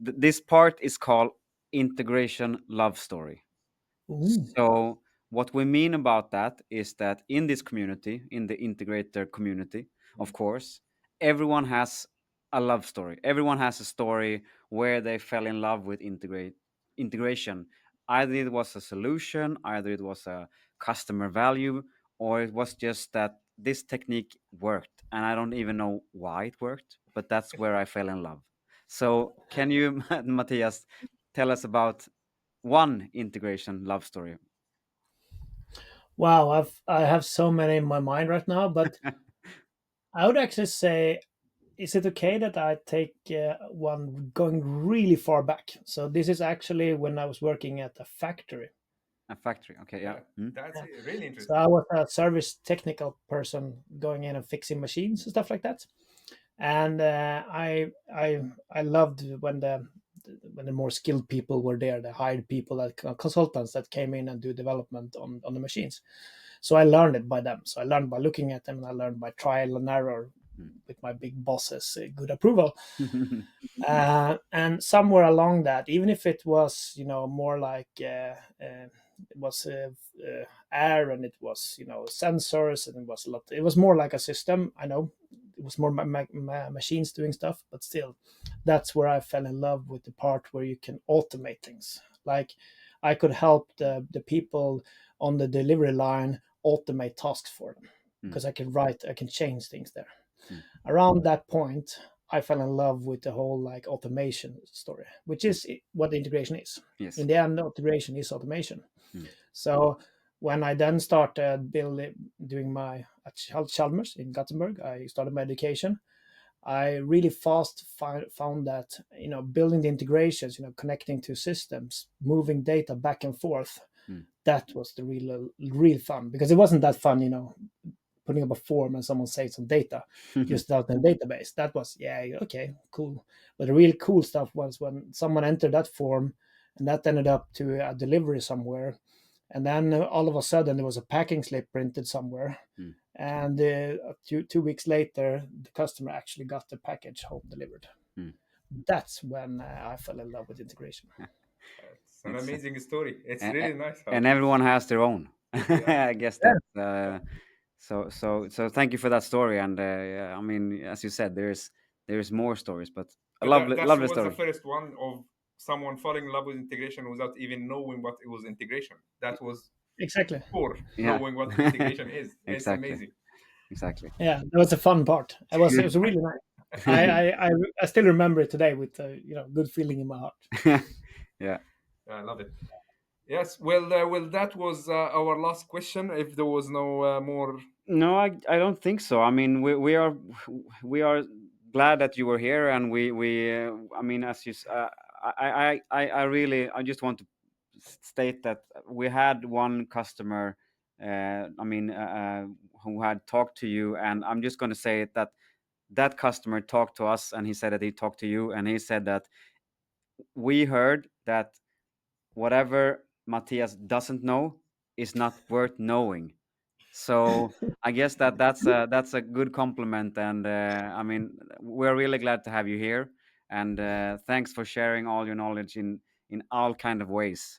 this part is called integration love story. Ooh. So what we mean about that is that in this community, in the integrator community, of course, everyone has a love story. Everyone has a story where they fell in love with integration. Either it was a solution, either it was a customer value, or it was just that this technique worked. And I don't even know why it worked, but that's where I fell in love. So can you, Matthias, tell us about one integration love story? Wow, I have so many in my mind right now, but I would actually say, is it okay that I take one going really far back? So this is actually when I was working at a factory. A factory. Okay, yeah. Yeah, Mm. that's really So interesting. I was a service technical person going in and fixing machines and stuff like that. And I loved when the more skilled people were there, the hired people, like consultants that came in and do development on the machines. So I learned it by them. So I learned by looking at them, and I learned by trial and error with my big bosses' good approval. Mm. And somewhere along that, even if it was, more like it was air, and it was, sensors, and it was a lot. It was more like a system. I know it was more machines doing stuff, but still, that's where I fell in love with the part where you can automate things. Like I could help the people on the delivery line automate tasks for them Mm. because I can change things there. Mm. Around that point, I fell in love with the whole like automation story, which Mm. is what integration is. Yes. In the end, integration is automation. Mm. So when I then started doing my at Chalmers in Gothenburg, I started my education. I really fast found that building the integrations, connecting to systems, moving data back and forth, Mm. that was the real fun, because it wasn't that fun, putting up a form and someone saves some data just out in the database. That was, yeah, okay, cool. But the real cool stuff was when someone entered that form and that ended up to a delivery somewhere. And then all of a sudden there was a packing slip printed somewhere. Mm. And 2 weeks later, the customer actually got the package home delivered. Mm. That's when I fell in love with integration. It's an It's amazing story. It's a- really nice how. and everyone has their own. Yeah, I guess Yeah, that. So thank you for that story. And yeah, I mean, as you said, there's more stories, but a but that lovely was the story. first one of someone falling in love with integration without even knowing what it was integration. That was exactly. for Yeah. knowing what integration is. It's Exactly. amazing. Exactly. Yeah, that was a fun part. It was really nice. I still remember it today with good feeling in my heart. Yeah. I love it. Yes. Well, that was our last question. If there was no more. No, I don't think so. I mean, we are glad that you were here, and we I mean, as you I really I just want to state that we had one customer, I mean, who had talked to you, and I'm just going to say it that that customer talked to us, and he said that he talked to you, and he said that we heard that whatever Matthias doesn't know is not worth knowing. So I guess that's a good compliment, and I mean, we're really glad to have you here, and thanks for sharing all your knowledge in all kind of ways.